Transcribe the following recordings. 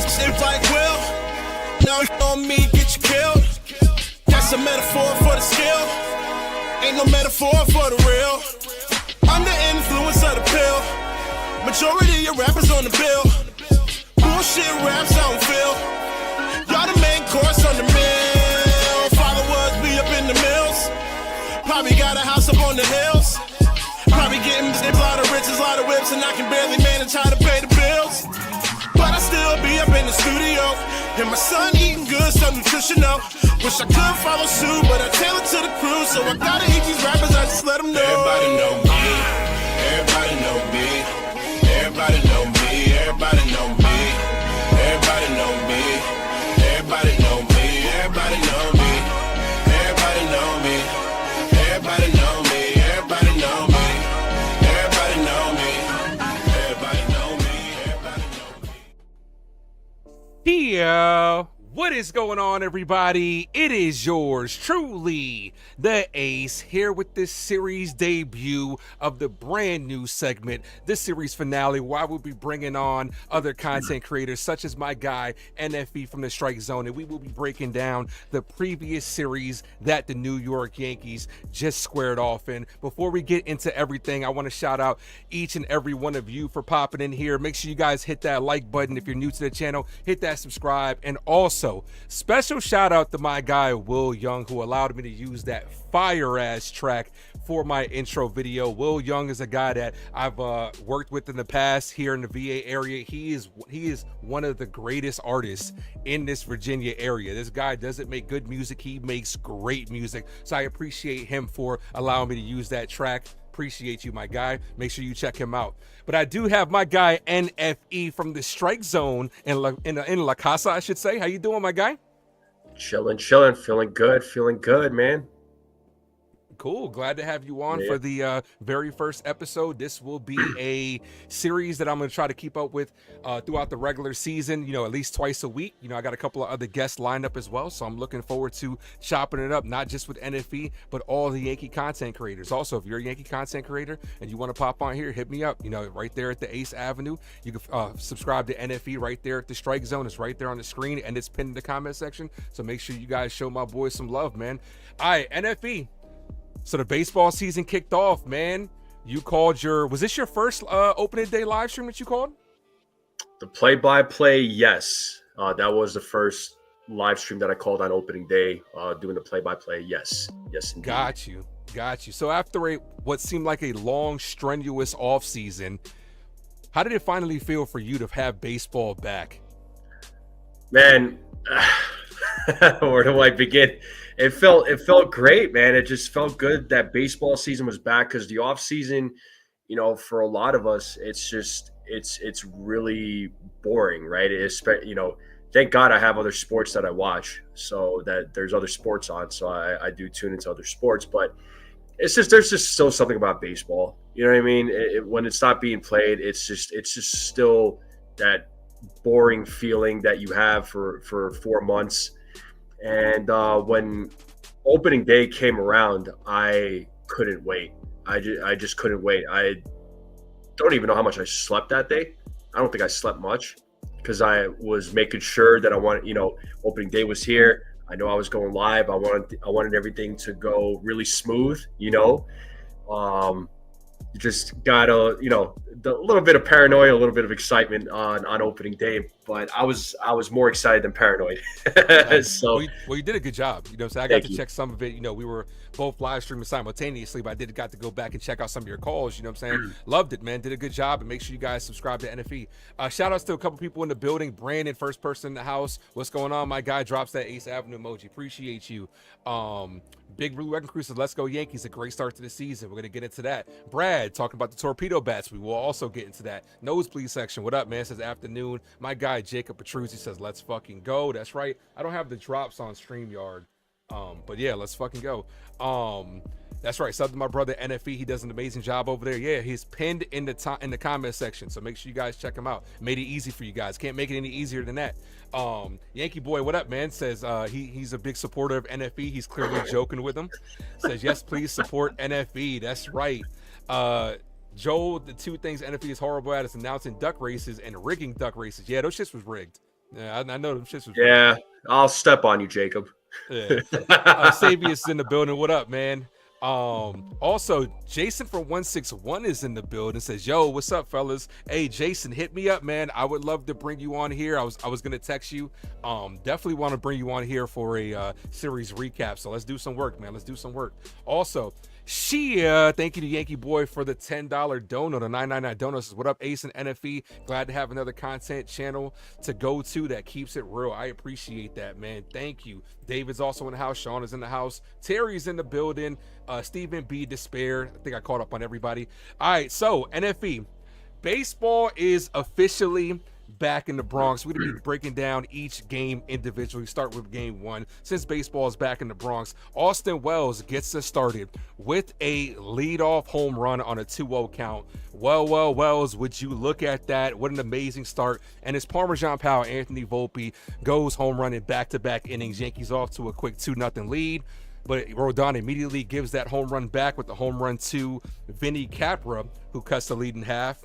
this shit like Will. Now on me, get you killed. That's a metaphor for the skill. Ain't no metaphor for the real. Under influence of the pill. Majority of rappers on the bill. Bullshit raps I don't feel. Y'all the main course on the meal. Followers be up in the mills. Probably got a house up on the hills. Probably getting a lot of riches, a lot of whips, and I can barely manage how to pay the bills. But I still be up in the studio. And my son eating good, so nutritional. Wish I could follow suit, but I tail it to the crew. So I gotta eat these rappers, I just let them know. Everybody know me. Everybody know me. Everybody know me. Everybody know me. Everybody know me. Everybody know me. Everybody know me. Everybody know me. Everybody know me. Everybody know me. Everybody know me. Everybody know me. Everybody know me. Yeah. What is going on, everybody? It is yours truly, the Ace, here with this series debut of the brand new segment, this series finale, where I will be bringing on other content creators such as my guy NFE from the Strikezone, and we will be breaking down the previous series that the New York Yankees just squared off in. Before we get into everything, I want to shout out each and every one of you for popping in here. Make sure you guys hit that like button if you're new to the channel, hit that subscribe, and also special shout out to my guy Will Jung, who allowed me to use that fire ass track for my intro video. Will Jung is a guy that I've worked with in the past here in the VA area. He is one of the greatest artists in this Virginia area. This guy doesn't make good music, he makes great music. So I appreciate him for allowing me to use that track. Appreciate you, my guy. Make sure you check him out. But I do have my guy NFE from the Strikezone in La Casa, I should say. How you doing, my guy? Chilling, feeling good, man. Cool. Glad to have you on for the very first episode. This will be a series that I'm going to try to keep up with throughout the regular season, you know, at least twice a week. You know, I got a couple of other guests lined up as well, so I'm looking forward to chopping it up, not just with NFE, but all the Yankee content creators. Also, if you're a Yankee content creator and you want to pop on here, hit me up, you know, right there at the Ace Avenue. You can subscribe to NFE right there at the Strikezone. It's right there on the screen, and it's pinned in the comment section, so make sure you guys show my boys some love, man. All right, NFE. So the baseball season kicked off, man. You called was this your first opening day live stream that you called? The play-by-play, yes. That was the first live stream that I called on opening day, doing the play-by-play, yes. Yes, indeed. Got you. So after what seemed like a long, strenuous off season, how did it finally feel for you to have baseball back? Man, where do I begin? It felt great, man. It just felt good that baseball season was back, because the off season, you know, for a lot of us, it's really boring, right? You know, thank God I have other sports that I watch, so that there's other sports on, so I do tune into other sports, but there's just still something about baseball. You know what I mean? When it's not being played, it's just still that boring feeling that you have for 4 months. And when opening day came around, I couldn't wait. I just couldn't wait. I don't even know how much I slept that day. I don't think I slept much, because I was making sure that opening day was here. I know I was going live. I wanted everything to go really smooth, you know. You just gotta, a little bit of paranoia, a little bit of excitement on opening day, but I was more excited than paranoid. So well, you did a good job. You know, so I got to check some of it. You know, we were both live streaming simultaneously, but I got to go back and check out some of your calls. You know what I'm saying? Loved it, man. Did a good job, and make sure you guys subscribe to NFE. Shout outs to a couple people in the building. Brandon, first person in the house. What's going on? My guy drops that Ace Avenue emoji. Appreciate you. Big Blue Wrecking Crew says, let's go Yankees. A great start to the season. We're going to get into that. Brad talking about the torpedo bats. We will also get into that. Nosebleed section. What up, man? Says afternoon. My guy Jacob Petruzzi says, let's fucking go. That's right. I don't have the drops on StreamYard. But yeah, let's fucking go. That's right. Sub to my brother NFE. He does an amazing job over there. Yeah, he's pinned in the comment section. So make sure you guys check him out. Made it easy for you guys. Can't make it any easier than that. Yankee boy, what up, man? Says he's a big supporter of NFE. He's clearly joking with him. Says yes, please support NFE. That's right. Joel, the two things NFE is horrible at is announcing duck races and rigging duck races. Yeah, those shits was rigged. Yeah, I know them shits was Yeah, I'll step on you, Jacob. yeah. Savius in the building. What up, man? Also, Jason from 161 is in the building. Says, "Yo, what's up, fellas? Hey, Jason, hit me up, man. I would love to bring you on here. I was gonna text you. Definitely want to bring you on here for a series recap. So let's do some work, man. Let's do some work. Also, thank you to Yankee Boy for the $10 donut or 999 donuts. What up, Ace and NFE? Glad to have another content channel to go to that keeps it real. I appreciate that, man. Thank you. David's also in the house. Sean is in the house. Terry's in the building. Stephen B. Despair. I think I caught up on everybody. All right, so NFE. Baseball is officially back in the Bronx. We're going to be breaking down each game individually. Start with game one. Since baseball is back in the Bronx, Austin Wells gets us started with a leadoff home run on a 2-0 count. Well, Wells, would you look at that? What an amazing start. And his Parmesan pal, Anthony Volpe, goes home run in back-to-back innings. Yankees off to a quick 2-0 lead. But Rodon immediately gives that home run back with the home run to Vinny Capra, who cuts the lead in half.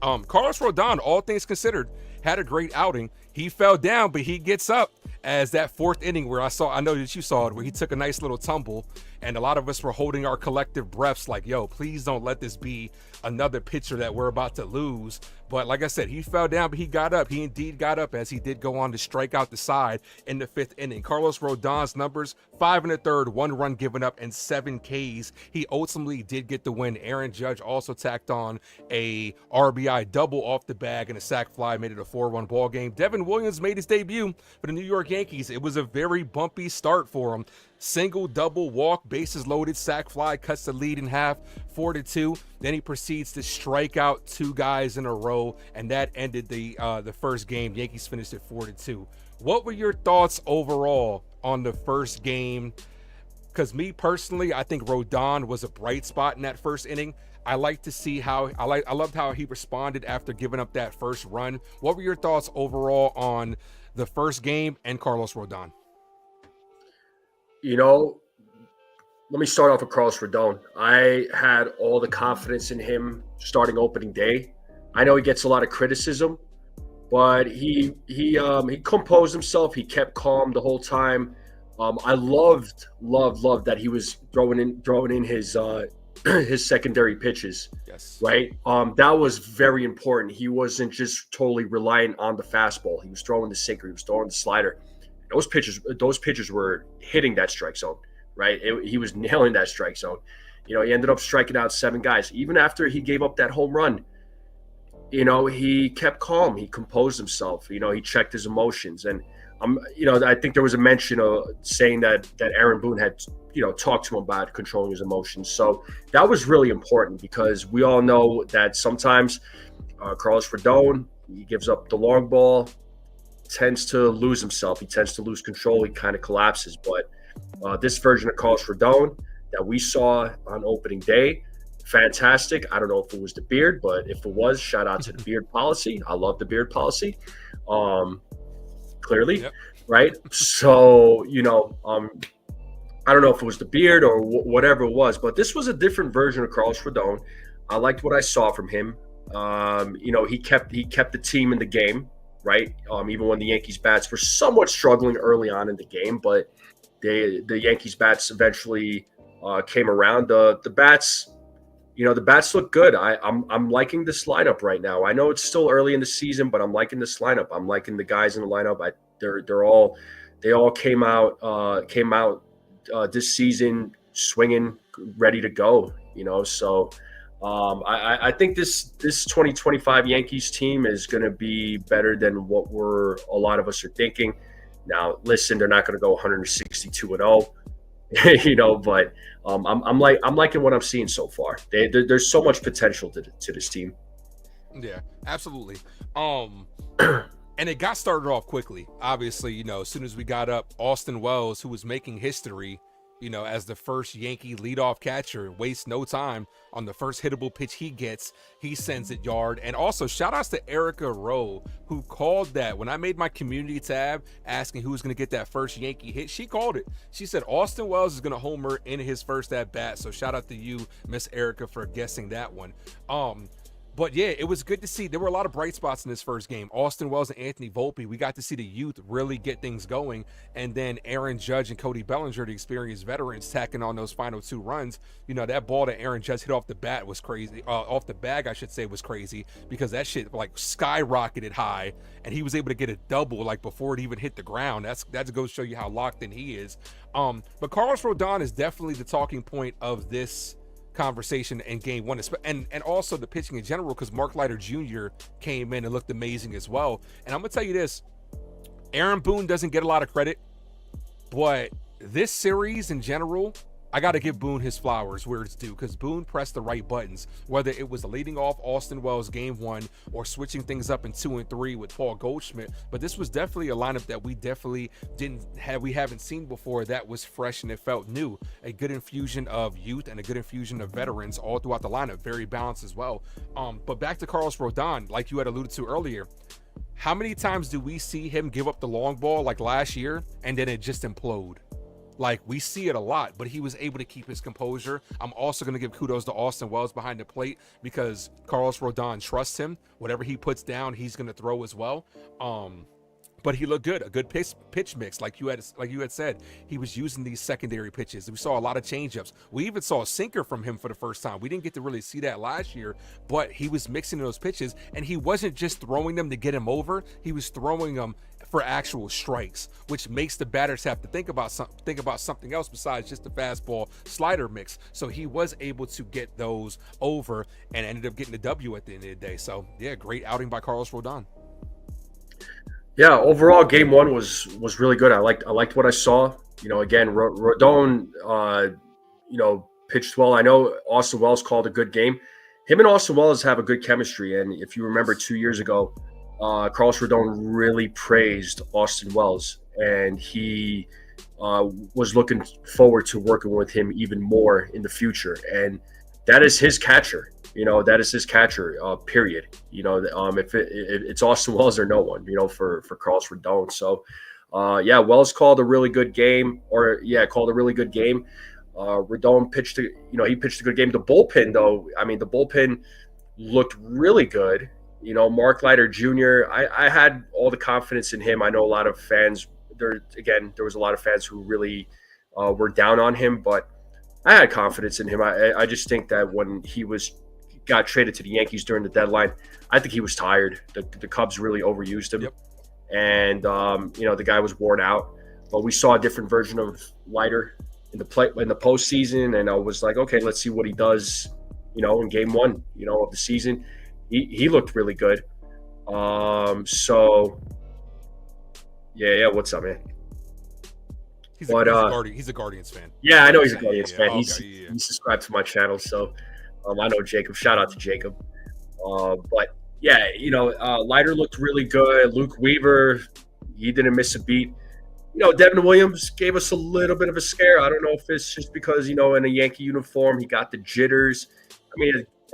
Carlos Rodon, all things considered, had a great outing. He fell down, but he gets up as that fourth inning where I know that you saw it, where he took a nice little tumble, and a lot of us were holding our collective breaths like, yo, please don't let this be another pitcher that we're about to lose. But like I said, he fell down, but he got up. He indeed got up as he did go on to strike out the side in the fifth inning. Carlos Rodon's numbers, 5 1/3, 1 run given up, and 7 Ks. He ultimately did get the win. Aaron Judge also tacked on a RBI double off the bag, and a sac fly made it a 4-1 ball game. Devin Williams made his debut for the New York Yankees. It was a very bumpy start for him. Single, double, walk, bases loaded, sac fly, cuts the lead in half, 4-2. Then he proceeds to strike out 2 guys in a row, and that ended the first game. Yankees finished at 4-2. What were your thoughts overall on the first game? Because me personally, I think Rodon was a bright spot in that first inning. I like to see how I loved how he responded after giving up that first run. What were your thoughts overall on the first game and Carlos Rodon? You know, let me start off with Carlos Rodon. I had all the confidence in him starting opening day. I know he gets a lot of criticism, but he composed himself. He kept calm the whole time. I loved that he was throwing in his his secondary pitches. Yes. Right. That was very important. He wasn't just totally reliant on the fastball. He was throwing the sinker. He was throwing the slider. Those pitchers were hitting that strike zone, right? He was nailing that strike zone. You know, he ended up striking out 7 guys. Even after he gave up that home run, you know, he kept calm. He composed himself. You know, he checked his emotions. And, you know, I think there was a mention of saying that Aaron Boone had, you know, talked to him about controlling his emotions. So that was really important because we all know that sometimes Carlos Rodon, he gives up the long ball, tends to lose himself. He tends to lose control. He kind of collapses. But this version of Carlos Rodon that we saw on opening day, fantastic. I don't know if it was the beard, but if it was, shout out to the beard policy. I love the beard policy. Clearly, yep. Right? So, you know, I don't know if it was the beard or whatever it was, but this was a different version of Carlos Rodon. I liked what I saw from him. You know, he kept the team in the game. Right, even when the Yankees bats were somewhat struggling early on in the game, but the Yankees bats eventually came around. The bats, you know, the bats look good. I'm liking this lineup right now. I know it's still early in the season, but I'm liking this lineup. I'm liking the guys in the lineup. They all came out this season swinging, ready to go. You know, so. I think this 2025 Yankees team is going to be better than what a lot of us are thinking. Now, listen, they're not going to go 162-0, you know, but I'm liking what I'm seeing so far. There's so much potential to this team. Yeah, absolutely. And it got started off quickly. Obviously, you know, as soon as we got up, Austin Wells, who was making history, you know, as the first Yankee leadoff catcher, wastes no time on the first hittable pitch he gets. He sends it yard. And also, shout outs to Erica Rowe, who called that. When I made my community tab asking who was going to get that first Yankee hit, she called it. She said Austin Wells is going to homer in his first at bat. So shout out to you, Miss Erica, for guessing that one. But yeah, it was good to see. There were a lot of bright spots in this first game. Austin Wells and Anthony Volpe, we got to see the youth really get things going. And then Aaron Judge and Cody Bellinger, the experienced veterans, tacking on those final 2 runs. That ball that Aaron Judge hit off the bat was crazy. Off the bag, I should say, was crazy, because that shit like skyrocketed high, and he was able to get a double like before it even hit the ground. That's goes to show you how locked in he is. But Carlos Rodon is definitely the talking point of this conversation in game 1, and also the pitching in general, because Mark Leiter Jr. came in and looked amazing as well. And I'm gonna tell you this, Aaron Boone doesn't get a lot of credit, but this series in general, I got to give Boone his flowers where it's due, because Boone pressed the right buttons, whether it was leading off Austin Wells game 1 or switching things up in 2 and 3 with Paul Goldschmidt. But this was definitely a lineup that we definitely we haven't seen before, that was fresh and it felt new. A good infusion of youth and a good infusion of veterans all throughout the lineup, very balanced as well. But back to Carlos Rodon, like you had alluded to earlier, how many times do we see him give up the long ball like last year and then it just implode? Like, we see it a lot, but he was able to keep his composure. I'm also going to give kudos to Austin Wells behind the plate, because Carlos Rodon trusts him. Whatever he puts down, he's going to throw as well. But he looked good, a good pitch mix, like you had said. He was using these secondary pitches. We saw a lot of changeups. We even saw a sinker from him for the first time. We didn't get to really see that last year, but he was mixing those pitches, and he wasn't just throwing them to get him over. He was throwing them for actual strikes, which makes the batters have to think about something else besides just the fastball slider mix. So he was able to get those over and ended up getting the W at the end of the day. So yeah, great outing by Carlos Rodon. Yeah, overall, game 1 was really good. I liked what I saw. Again, Rodon, pitched well. I know Austin Wells called a good game. Him and Austin Wells have a good chemistry. And if you remember 2 years ago, Carlos Rodon really praised Austin Wells, and he was looking forward to working with him even more in the future. And that is his catcher. That is his catcher, period. If it's Austin Wells or no one, for Carlos Rodon. So, Wells called a really good game, Rodon pitched, he pitched a good game. The bullpen, though, the bullpen looked really good. Mark Leiter Jr., I had all the confidence in him. I know a lot of fans, there was a lot of fans who really were down on him, but I had confidence in him. I just think that when he got traded to the Yankees during the deadline, I think he was tired. The Cubs really overused him. Yep. And, the guy was worn out. But we saw a different version of Leiter in the postseason, and I was like, okay, let's see what he does, in game 1, of the season. He looked really good. So, yeah, what's up, man? He's a Guardians fan. Yeah, I know he's a Guardians fan. Okay, He's subscribed to my channel, so I know Jacob. Shout out to Jacob. But yeah, Leiter looked really good. Luke Weaver, he didn't miss a beat. Devin Williams gave us a little bit of a scare. I don't know if it's just because, in a Yankee uniform, he got the jitters.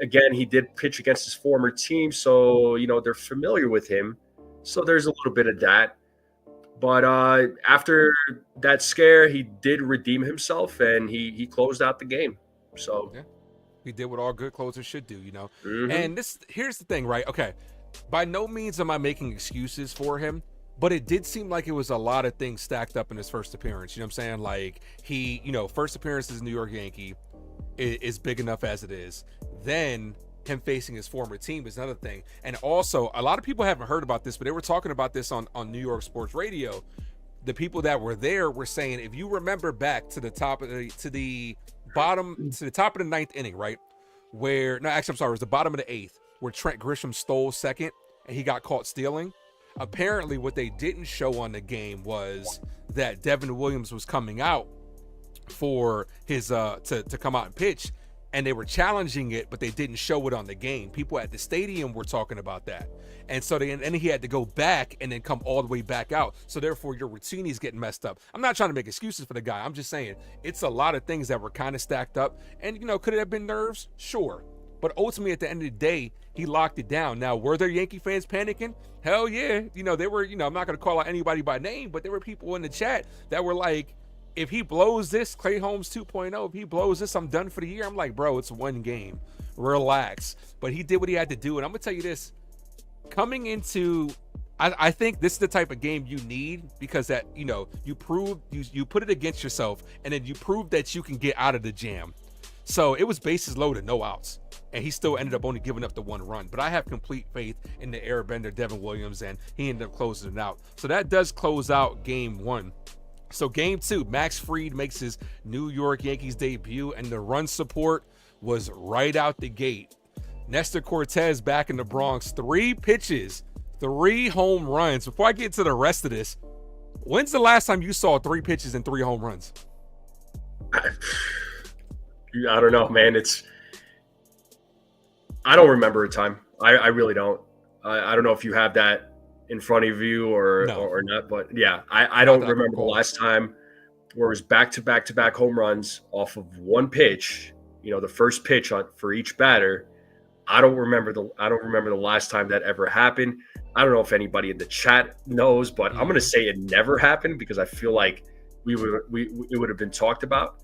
Again, he did pitch against his former team, so, they're familiar with him. So there's a little bit of that. But after that scare, he did redeem himself, and he closed out the game. So yeah, he did what all good closers should do, Mm-hmm. And here's the thing, right? Okay, by no means am I making excuses for him, but it did seem like it was a lot of things stacked up in his first appearance. You know what I'm saying? Like, he, first appearance as a New York Yankee is big enough as it is. Then him facing his former team is another thing. And also, a lot of people haven't heard about this, but they were talking about this on New York sports radio. The people that were there were saying, if you remember back to the top of the bottom of the ninth inning, right? It was the bottom of the eighth, where Trent Grisham stole second and he got caught stealing. Apparently, what they didn't show on the game was that Devin Williams was coming out for his to come out and pitch, and they were challenging it, but they didn't show it on the game. People at the stadium were talking about that, and so then he had to go back and then come all the way back out. So therefore, your routini's getting messed up. I'm not trying to make excuses for the guy. I'm just saying it's a lot of things that were kind of stacked up, and could it have been nerves? Sure. But ultimately, at the end of the day, he locked it down. Now, were there Yankee fans panicking? Hell yeah. They were, I'm not going to call out anybody by name, but there were people in the chat that were like, if he blows this, Clay Holmes 2.0, if he blows this, I'm done for the year. I'm like, bro, it's one game. Relax. But he did what he had to do. And I'm going to tell you this. Coming into, I think this is the type of game you need, because that, you know, you put it against yourself, and then you prove that you can get out of the jam. So it was bases loaded, no outs. And he still ended up only giving up the 1 run. But I have complete faith in the airbender, Devin Williams, and he ended up closing it out. So that does close out game 1. So game 2, Max Fried makes his New York Yankees debut, and the run support was right out the gate. Nestor Cortez back in the Bronx, 3 pitches, 3 home runs. Before I get to the rest of this, when's the last time you saw 3 pitches and 3 home runs? I don't know, man. I don't remember a time. I really don't. I don't know if you have that in front of you or not, but yeah, I don't remember the last time where it was back-to-back home runs off of 1 pitch. You know, the first pitch for each batter. I don't remember the last time that ever happened. I don't know if anybody in the chat knows, but I'm gonna say it never happened, because I feel like it would have been talked about.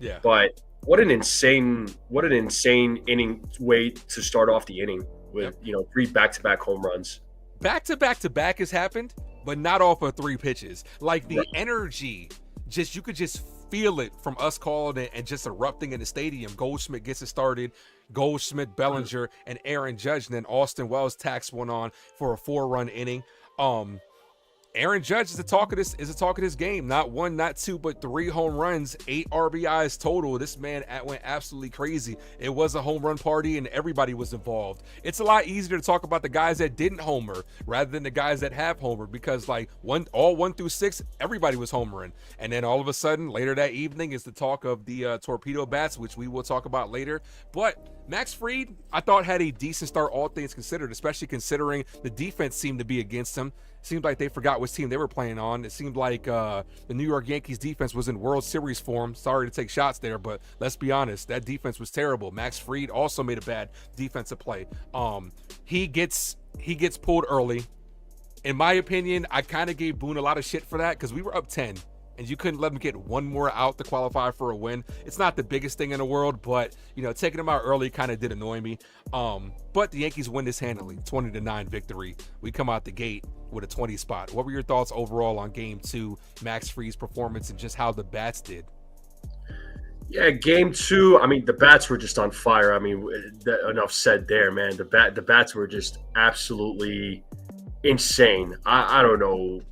Yeah. But what an insane inning way to start off the inning with 3 back-to-back home runs. Back-to-back has happened, but not off of 3 pitches. Like the energy, you could just feel it from us calling it and just erupting in the stadium. Goldschmidt gets it started. Goldschmidt, Bellinger, and Aaron Judge, and then Austin Wells tacks one on for a 4-run inning. Aaron Judge is the talk of this game. Not 1, not 2, but 3 home runs, 8 RBIs total. This man went absolutely crazy. It was a home run party, and everybody was involved. It's a lot easier to talk about the guys that didn't homer rather than the guys that have homered, because like all 1 through 6, everybody was homering. And then all of a sudden, later that evening, is the talk of the torpedo bats, which we will talk about later. But Max Fried, I thought, had a decent start, all things considered, especially considering the defense seemed to be against him. Seemed like they forgot which team they were playing on. It seemed like the New York Yankees defense was in World Series form. Sorry to take shots there, but let's be honest, that defense was terrible. Max Fried also made a bad defensive play. He gets pulled early. In my opinion, I kind of gave Boone a lot of shit for that, because we were up 10. And you couldn't let him get 1 more out to qualify for a win. It's not the biggest thing in the world, but taking him out early kind of did annoy me. But the Yankees win this handily, 20-9 victory. We come out the gate with a 20 spot. What were your thoughts overall on game 2, Max Fried's performance, and just how the bats did? Yeah, game 2, I mean, the bats were just on fire. I mean, enough said there, man. The bats were just absolutely insane. I don't know.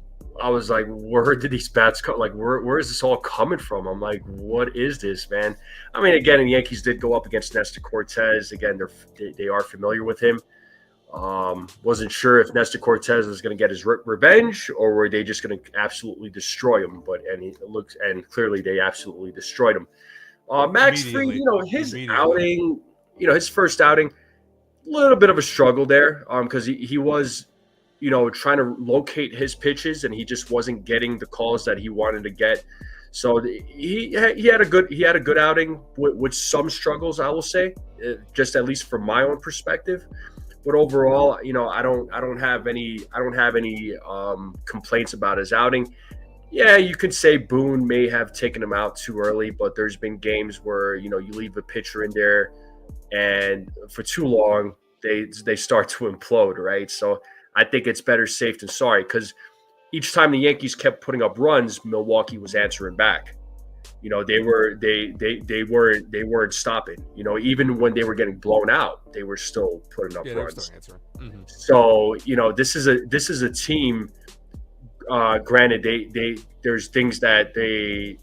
I was like, where did these bats come? Like, where is this all coming from? I'm like, what is this, man? I mean, again, the Yankees did go up against Nestor Cortez. Again, they are familiar with him. Wasn't sure if Nestor Cortez was going to get his revenge, or were they just going to absolutely destroy him? And clearly they absolutely destroyed him. Max Fried, his outing, his first outing, a little bit of a struggle there, because he was, trying to locate his pitches, and he just wasn't getting the calls that he wanted to get. So he had a good outing with some struggles, I will say, just at least from my own perspective. But overall, I don't have any complaints about his outing. Yeah, you could say Boone may have taken him out too early, but there's been games where you leave a pitcher in there, and for too long they start to implode, right? So I think it's better safe than sorry, because each time the Yankees kept putting up runs, Milwaukee was answering back. They weren't stopping. Even when they were getting blown out, they were still putting up runs. Mm-hmm. So this is a team. Granted, there's things that they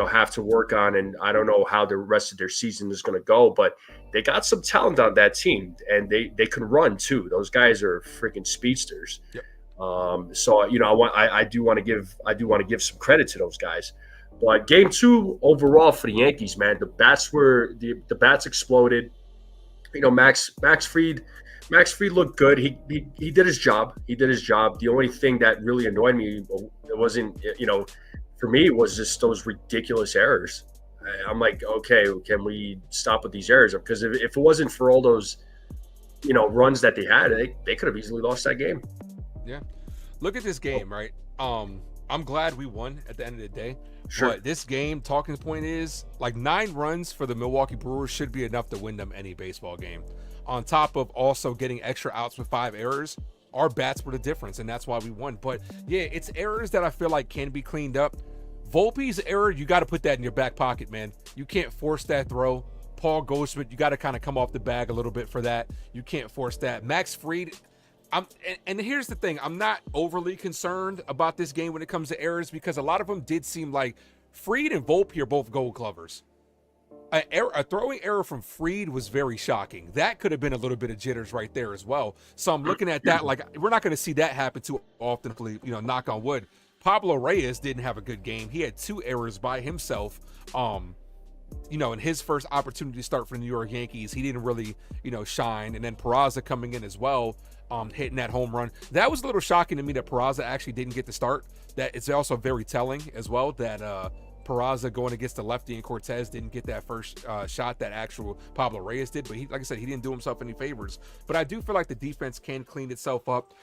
have to work on, and I don't know how the rest of their season is going to go, but they got some talent on that team, and they can run too. Those guys are freaking speedsters. Yep. So I do want to give some credit to those guys. But game 2 overall for the Yankees, man, the bats exploded. Max Fried looked good. He did his job. The only thing that really annoyed me, it wasn't, for me, was just those ridiculous errors. I'm like, okay, can we stop with these errors? Because if it wasn't for all those, runs that they had, they could have easily lost that game. Yeah. Look at this game, right? I'm glad we won at the end of the day. Sure. But this game, talking point is, like 9 runs for the Milwaukee Brewers should be enough to win them any baseball game. On top of also getting extra outs with 5 errors, our bats were the difference, and that's why we won. But yeah, it's errors that I feel like can be cleaned up. Volpe's error, you got to put that in your back pocket, man. You can't force that throw. Paul Goldschmidt, you got to kind of come off the bag a little bit for that. You can't force that. Max Fried, and here's the thing. I'm not overly concerned about this game when it comes to errors because a lot of them did seem like Fried and Volpe are both gold glovers. A throwing error from Fried was very shocking. That could have been a little bit of jitters right there as well. So I'm looking at that like we're not going to see that happen too often, knock on wood. Pablo Reyes didn't have a good game. He had 2 errors by himself. In his first opportunity to start for the New York Yankees, he didn't really, shine. And then Peraza coming in as well, hitting that home run. That was a little shocking to me that Peraza actually didn't get the start. That it's also very telling as well that Peraza going against the lefty and Cortez didn't get that first shot that actual Pablo Reyes did. But he, like I said, he didn't do himself any favors. But I do feel like the defense can clean itself up,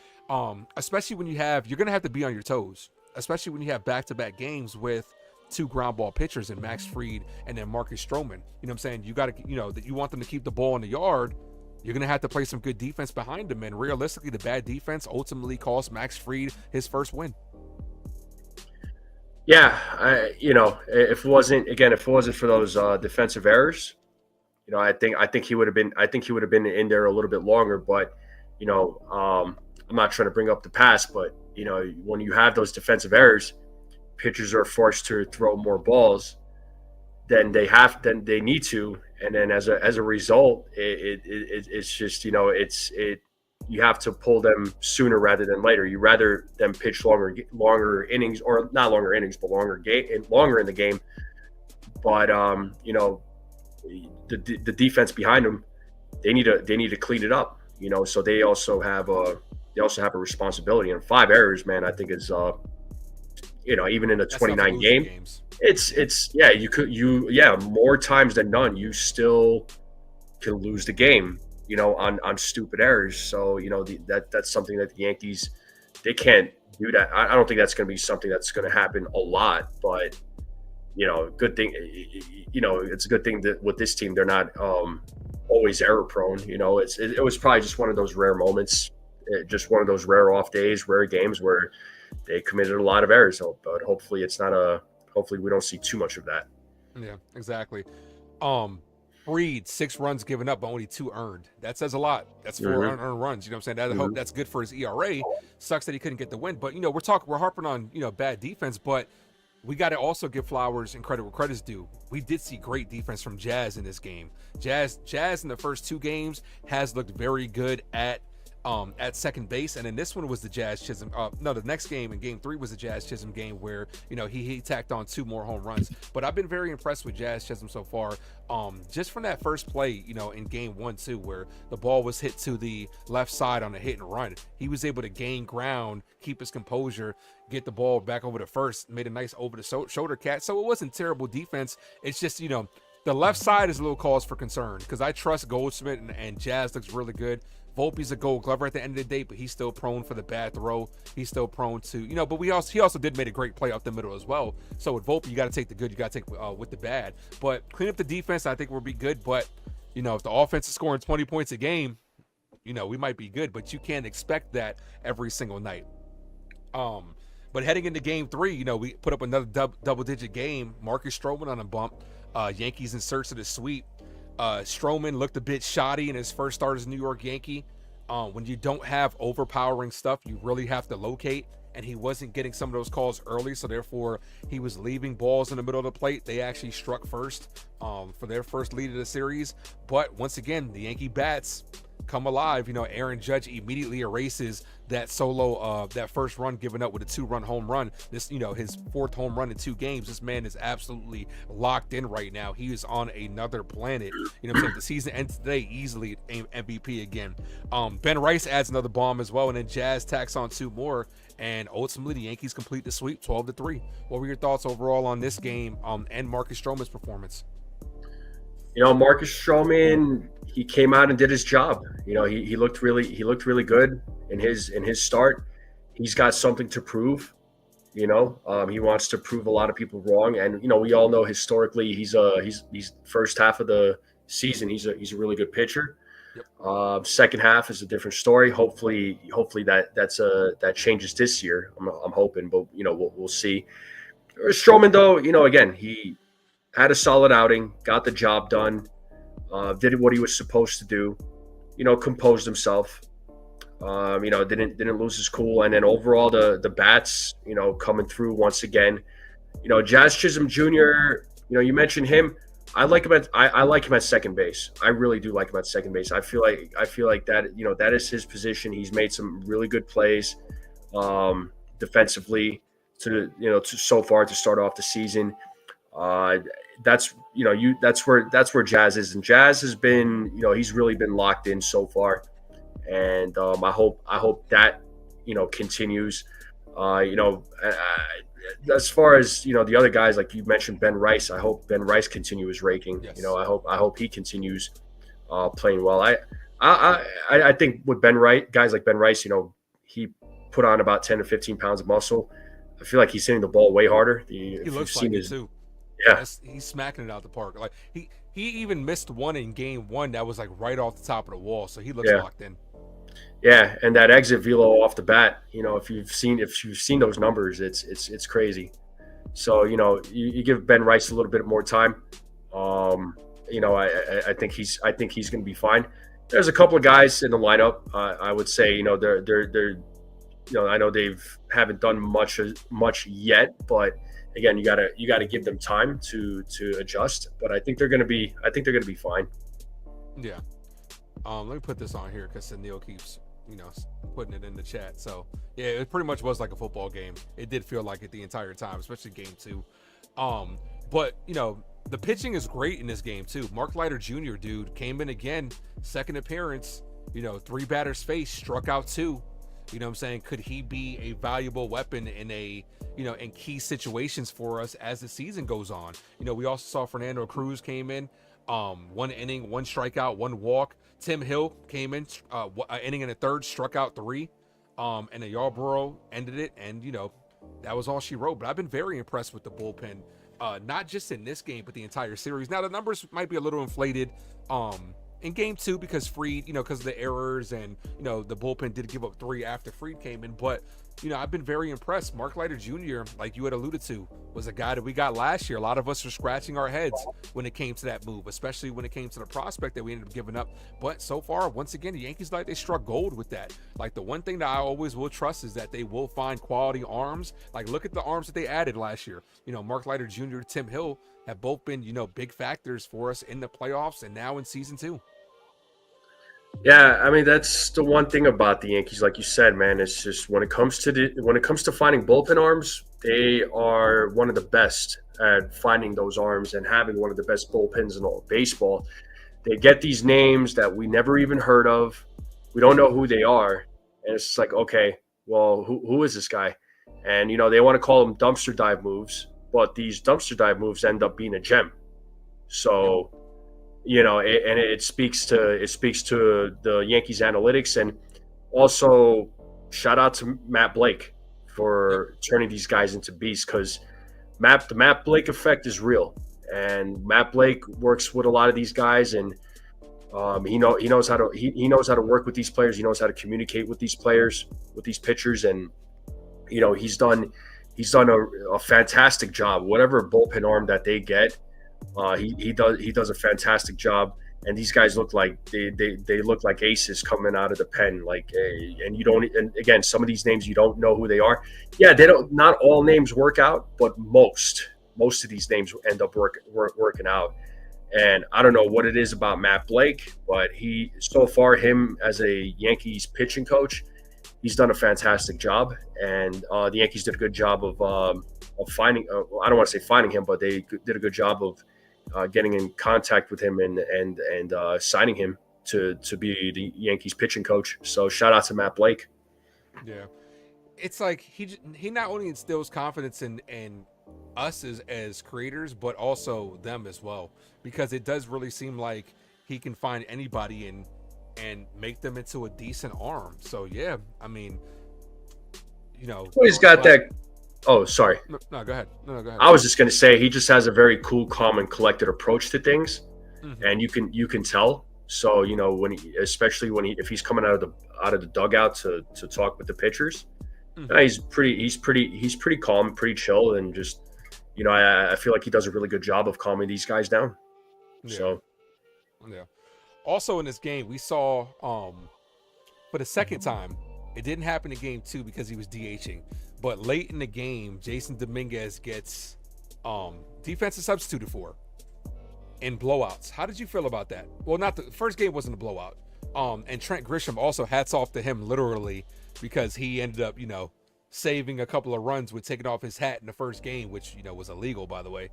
especially when you're going to have to be on your toes, especially when you have back-to-back games with 2 ground ball pitchers in Max Fried and then Marcus Stroman. You know what I'm saying? You got to, that you want them to keep the ball in the yard. You're going to have to play some good defense behind them. And realistically, the bad defense ultimately cost Max Fried his first win. Yeah, if it wasn't for those defensive errors, I think he would have been in there a little bit longer. But I'm not trying to bring up the past, but when you have those defensive errors, pitchers are forced to throw more balls than they need to, and then as a result, it's just you have to pull them sooner rather than later. You rather them pitch longer innings, or not longer innings, but longer in the game. But the defense behind them, they need to clean it up. So they also have a responsibility. And 5 errors, man, I think is even in a 29 game, games. it's more times than none, you still can lose the game, on stupid errors. So, that's something that the Yankees, they can't do that. I don't think that's going to be something that's going to happen a lot, but, good thing, it's a good thing that with this team, they're not always error prone. It was probably just one of those rare moments, just one of those rare off days, rare games where they committed a lot of errors. But hopefully hopefully we don't see too much of that. Yeah, exactly. Fried, 6 runs given up, but only 2 earned. That says a lot. That's 4 unearned runs. You know what I'm saying? I hope that's good for his ERA. Sucks that he couldn't get the win. But, we're harping on, bad defense, but we got to also give flowers and credit where credit's due. We did see great defense from Jazz in this game. Jazz in the first 2 games has looked very good at second base, and then this one was the Jazz Chisholm. The next game in Game 3 was the Jazz Chisholm game where he tacked on 2 more home runs. But I've been very impressed with Jazz Chisholm so far. Just from that first play, in Game 1 too, where the ball was hit to the left side on a hit and run, he was able to gain ground, keep his composure, get the ball back over to first, made a nice over the shoulder catch. So it wasn't terrible defense. It's just the left side is a little cause for concern because I trust Goldschmidt and Jazz looks really good. Volpe's a gold glover at the end of the day, but he's still prone for the bad throw. He's still prone to, but he also did make a great play up the middle as well. So with Volpe, you got to take the good, you got to take with the bad. But clean up the defense, I think we'll be good. But, if the offense is scoring 20 points a game, we might be good, but you can't expect that every single night. But heading into Game 3, we put up another double-digit game. Marcus Stroman on a bump. Yankees in search of the sweep. Stroman looked a bit shoddy in his first start as a New York Yankee. When you don't have overpowering stuff, you really have to locate, and he wasn't getting some of those calls early, so therefore he was leaving balls in the middle of the plate. They actually struck first for their first lead of the series. But once again, the Yankee bats come alive. Aaron Judge immediately erases that solo, that first run given up with a 2-run home run. This, his 4th home run in 2 games. This man is absolutely locked in right now. He is on another planet. If the season ends today, easily MVP again. Ben Rice adds another bomb as well, and then Jazz tacks on 2 more. And ultimately, the Yankees complete the sweep, 12-3. What were your thoughts overall on this game and Marcus Stroman's performance? Marcus Stroman, he came out and did his job. He looked really good in his start. He's got something to prove. You know, he wants to prove a lot of people wrong, and you know, we all know historically he's first half of the season he's a really good pitcher. Yep. Second half is a different story. Hopefully that changes this year. I'm hoping, but you know, we'll see. Stroman, though, you know, again, he had a solid outing, got the job done, did what he was supposed to do. You know, composed himself. You know, didn't lose his cool, and then overall the bats, you know, coming through once again. You know, Jazz Chisholm Jr. You know, you mentioned him. I like him at second base. I really do like him at second base. I feel like that, you know, that is his position. He's made some really good plays defensively to so far to start off the season. That's where Jazz is, and Jazz has been, you know, he's really been locked in so far. And I hope that, you know, continues. You know, as far as, you know, the other guys, like you mentioned, Ben Rice. I hope Ben Rice continues raking. Yes. You know, I hope he continues playing well. I think with Ben Rice, guys like Ben Rice, you know, he put on about 10 to 15 pounds of muscle. I feel like he's hitting the ball way harder. He looks like it too. Yeah, he's smacking it out the park. Like he even missed one in game 1 that was like right off the top of the wall. So he looks locked in. Yeah, and that exit velo off the bat, you know, if you've seen those numbers, it's crazy. So, you know, you give Ben Rice a little bit more time. You know, I think he's going to be fine. There's a couple of guys in the lineup. I would say, you know, they're you know, I know haven't done much yet, but again, you gotta give them time to adjust. But I think they're gonna be fine. Yeah. Let me put this on here because Neil keeps, you know, putting it in the chat. So yeah, it pretty much was like a football game. It did feel like it the entire time, especially game 2. But you know, the pitching is great in this game too. Mark Leiter Jr., dude, came in again, second appearance. You know, 3 batters faced, struck out 2. You know what I'm saying? Could he be a valuable weapon in in key situations for us as the season goes on? You know, we also saw Fernando Cruz came in, 1 inning, 1 strikeout, 1 walk. Tim Hill came in, an inning and a third, struck out 3, and a Yarborough ended it. And, you know, that was all she wrote. But I've been very impressed with the bullpen, not just in this game, but the entire series. Now, the numbers might be a little inflated, in game 2 because Fried, you know, because of the errors and, you know, the bullpen did give up 3 after Fried came in. But, you know, I've been very impressed. Mark Leiter Jr., like you had alluded to, was a guy that we got last year. A lot of us were scratching our heads when it came to that move, especially when it came to the prospect that we ended up giving up. But so far, once again, the Yankees, like, they struck gold with that. Like, the one thing that I always will trust is that they will find quality arms. Like, look at the arms that they added last year. You know, Mark Leiter Jr., Tim Hill have both been, you know, big factors for us in the playoffs and now in season 2. Yeah, I mean, that's the one thing about the Yankees, like you said, man. It's just when it comes to finding bullpen arms, they are one of the best at finding those arms and having one of the best bullpens in all of baseball. They get these names that we never even heard of. We don't know who they are, and it's just like, okay, well, who is this guy? And you know, they want to call them dumpster dive moves, but these dumpster dive moves end up being a gem. So. You know, it speaks to the Yankees analytics, and also shout out to Matt Blake for turning these guys into beasts, because the Matt Blake effect is real, and Matt Blake works with a lot of these guys, and he knows how to work with these players. He knows how to communicate with these players, with these pitchers, and you know, he's done a fantastic job. Whatever bullpen arm that they get. He does a fantastic job, and these guys look like they look like aces coming out of the pen. Like, and again, some of these names you don't know who they are. Yeah, not all names work out, but most of these names end up working out. And I don't know what it is about Matt Blake, but him as a Yankees pitching coach, he's done a fantastic job, and the Yankees did a good job of finding. I don't want to say finding him, but they did a good job of getting in contact with him and signing him to be the Yankees pitching coach. So shout out to Matt Blake. Yeah, it's like he not only instills confidence in us as creators, but also them as well, because it does really seem like he can find anybody and make them into a decent arm. So yeah, I mean, you know, He's got that Oh, sorry. No, go ahead. No, go ahead. I was just going to say he just has a very cool, calm, and collected approach to things, and you can tell. So when especially if he's coming out of the dugout to talk with the pitchers, he's pretty calm, pretty chill, and just I feel like he does a really good job of calming these guys down. Yeah. So yeah. Also in this game, we saw for the second time, it didn't happen in game 2 because he was DHing, but late in the game, Jason Dominguez gets defensive substituted for in blowouts. How did you feel about that? Well, not the first game wasn't a blowout. And Trent Grisham, also hats off to him literally, because he ended up, saving a couple of runs with taking off his hat in the first game, which, was illegal, by the way.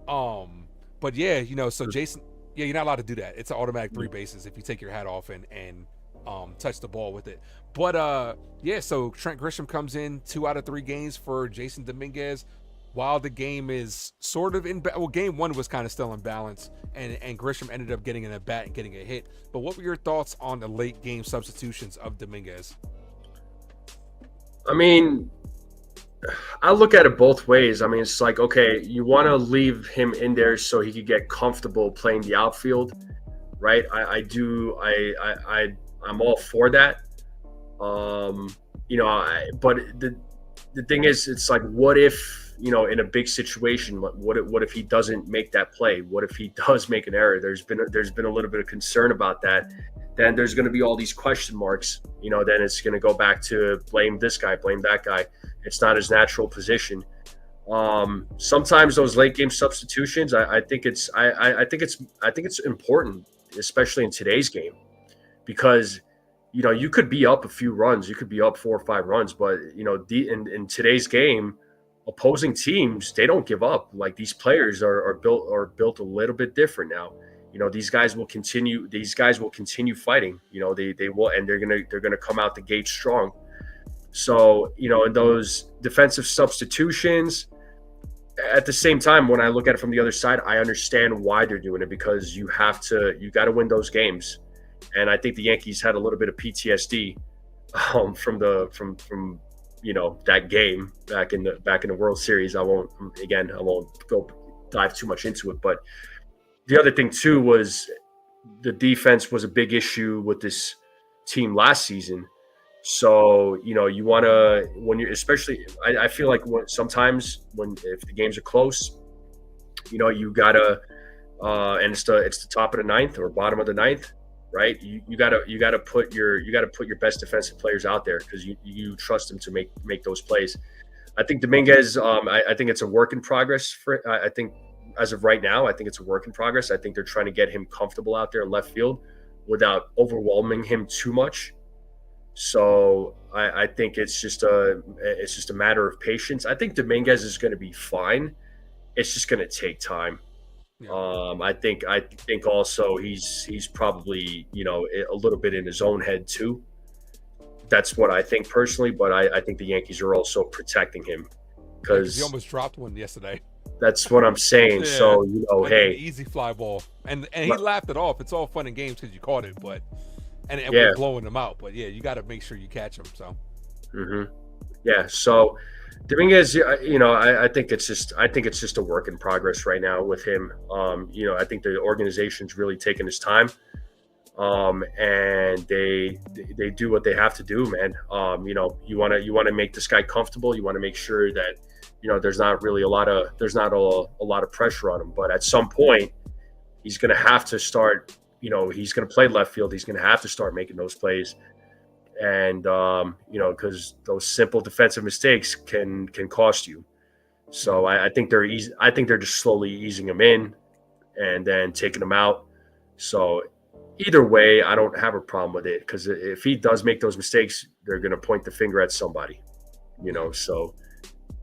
But yeah, so Jason, yeah, you're not allowed to do that. It's an automatic 3 bases if you take your hat off and touch the ball with it. But yeah, so Trent Grisham comes in 2 out of 3 games for Jason Dominguez. While the game is sort of game 1 was kind of still in balance, and Grisham ended up getting an at bat and getting a hit. But what were your thoughts on the late game substitutions of Dominguez? I mean, I look at it both ways. I mean, it's like, okay, you want to leave him in there so he could get comfortable playing the outfield, right? I'm all for that. But the thing is, it's like, what if, in a big situation, what if he doesn't make that play? What if he does make an error? There's been a little bit of concern about that. Then there's going to be all these question marks. Then it's going to go back to blame this guy, blame that guy. It's not his natural position. Sometimes those late game substitutions, I think it's important, especially in today's game, because you could be up a few runs, you could be up 4 or 5 runs, but in today's game, opposing teams, they don't give up. Like, these players are built a little bit different now. These guys will continue fighting. They will, and they're gonna come out the gate strong. So in those defensive substitutions, at the same time, when I look at it from the other side, I understand why they're doing it, because you got to win those games. And I think the Yankees had a little bit of PTSD from that game back in the World Series. I won't go dive too much into it, but the other thing too was the defense was a big issue with this team last season. So you want to, when you're, especially, I feel like sometimes if the games are close, you gotta and it's the top of the 9th or bottom of the 9th, right? You gotta put your best defensive players out there, because you trust them to make those plays. I think Dominguez, I think it's a work in progress. I think as of right now, I think it's a work in progress. I think they're trying to get him comfortable out there in left field without overwhelming him too much. So I think it's just a matter of patience. I think Dominguez is going to be fine. It's just going to take time. Yeah. I think also he's probably a little bit in his own head too. That's what I think personally, but I think the Yankees are also protecting him, because he almost dropped one yesterday. That's what I'm saying. Yeah. So hey, easy fly ball, and he laughed it off. It's all fun and games because you caught it, but we're blowing them out. But yeah, you got to make sure you catch them. So. Yeah. So Dominguez, I think it's just a work in progress right now with him. I think the organization's really taking his time, and they do what they have to do, man. You want to make this guy comfortable. You want to make sure that there's not a lot of pressure on him. But at some point, he's going to have to start. He's going to play left field. He's going to have to start making those plays. And because those simple defensive mistakes can cost you. So I think they're just slowly easing him in and then taking him out. So either way, I don't have a problem with it, because if he does make those mistakes, they're going to point the finger at somebody. So,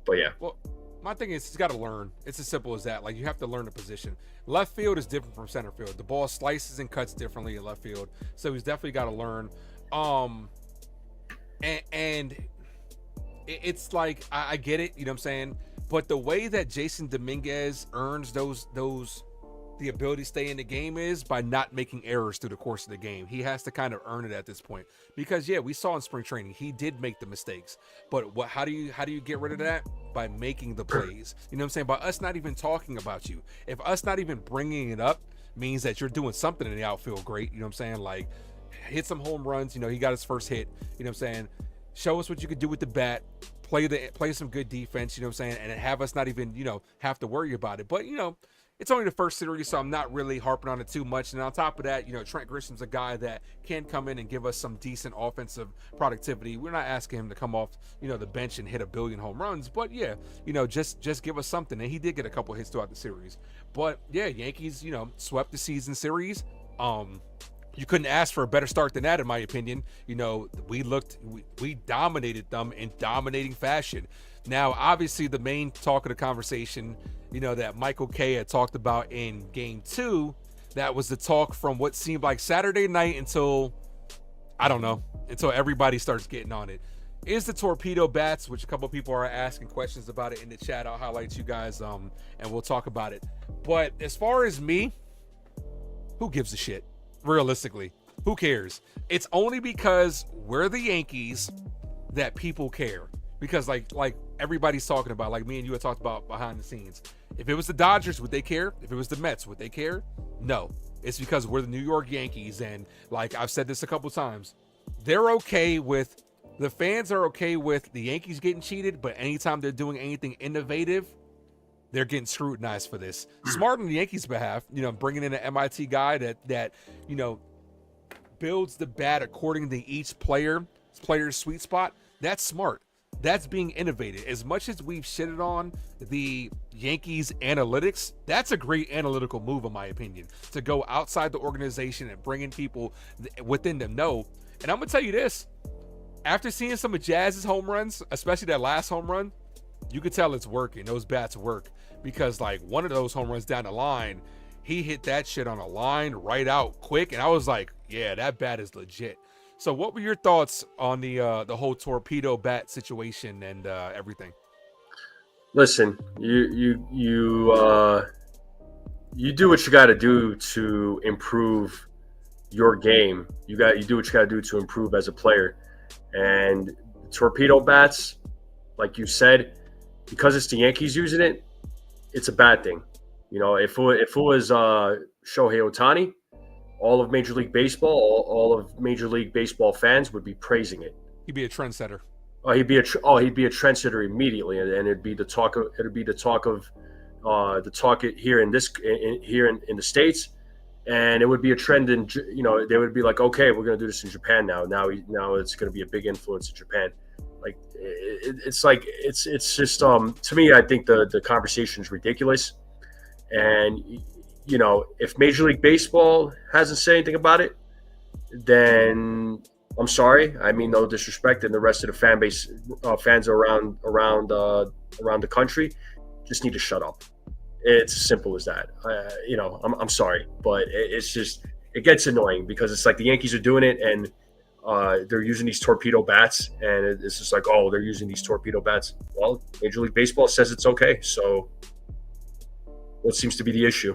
but yeah. Well, my thing is, he's got to learn. It's as simple as that. Like, you have to learn the position. Left field is different from center field. The ball slices and cuts differently in left field. So he's definitely got to learn. And it's like, I get it, you know what I'm saying? But the way that Jason Dominguez earns the ability to stay in the game is by not making errors through the course of the game. He has to kind of earn it at this point, because we saw in spring training, he did make the mistakes, but how do you get rid of that? by making the plays. You know what I'm saying? By us not even talking about you. If us not even bringing it up means that you're doing something in the outfield great. You know what I'm saying? Like, hit some home runs. You know, he got his first hit. You know what I'm saying? Show us what you could do with the bat. Play some good defense. You know what I'm saying? And have us not even, you know, have to worry about it. But, you know, it's only the first series, so I'm not really harping on it too much. And on top of that, you know, Trent Grisham's a guy that can come in and give us some decent offensive productivity. We're not asking him to come off, you know, the bench and hit a billion home runs. But, yeah, you know, just give us something. And he did get a couple hits throughout the series. But, yeah, Yankees, you know, swept the season series. You couldn't ask for a better start than that, in my opinion. You know, we dominated them in dominating fashion. Now, obviously, the main talk of the conversation, you know, that Michael Kay had talked about in Game 2, that was the talk from what seemed like Saturday night until, I don't know, until everybody starts getting on it. Is the torpedo bats, which a couple of people are asking questions about it in the chat. I'll highlight you guys, and we'll talk about it. But as far as me, who gives a shit? Realistically, who cares? It's only because we're the Yankees that people care. Because like everybody's talking about, like me and you had talked about behind the scenes. If it was the Dodgers, would they care? If it was the Mets, would they care? No. It's because we're the New York Yankees, and like I've said this a couple times, they're okay with, the fans are okay with the Yankees getting cheated, but anytime they're doing anything innovative, they're getting scrutinized for this. Smart on the Yankees' behalf, you know, bringing in an MIT guy that you know, builds the bat according to each player's sweet spot. That's smart. That's being innovative. As much as we've shitted on the Yankees analytics, that's a great analytical move, in my opinion, to go outside the organization and bring in people within them know. And I'm going to tell you this, after seeing some of Jazz's home runs, especially that last home run, you could tell it's working. Those bats work, because like one of those home runs down the line, he hit that shit on a line right out quick. And I was like, yeah, that bat is legit. So what were your thoughts on the whole torpedo bat situation and everything? Listen, you do what you got to do to improve your game. You do what you got to do to improve as a player. And torpedo bats, like you said, because it's the Yankees using it, it's a bad thing. You know, if it was Shohei Ohtani, all of Major League Baseball, all of Major League Baseball fans would be praising it. He'd be a trendsetter. He'd be a trendsetter immediately, and it'd be the talk of here in the States, and it would be a trend in, you know, they would be like, okay, we're going to do this in Japan now it's going to be a big influence in Japan. Like it's just to me, I think the conversation is ridiculous. And you know, if Major League Baseball hasn't said anything about it, then I'm sorry. I mean, no disrespect, and the rest of the fan base, fans around the country, just need to shut up. It's as simple as that. You know, I'm sorry, but it's just, it gets annoying because it's like the Yankees are doing it, and they're using these torpedo bats, and it's just like, oh, they're using these torpedo bats. Well, Major League Baseball says it's okay, so what seems to be the issue?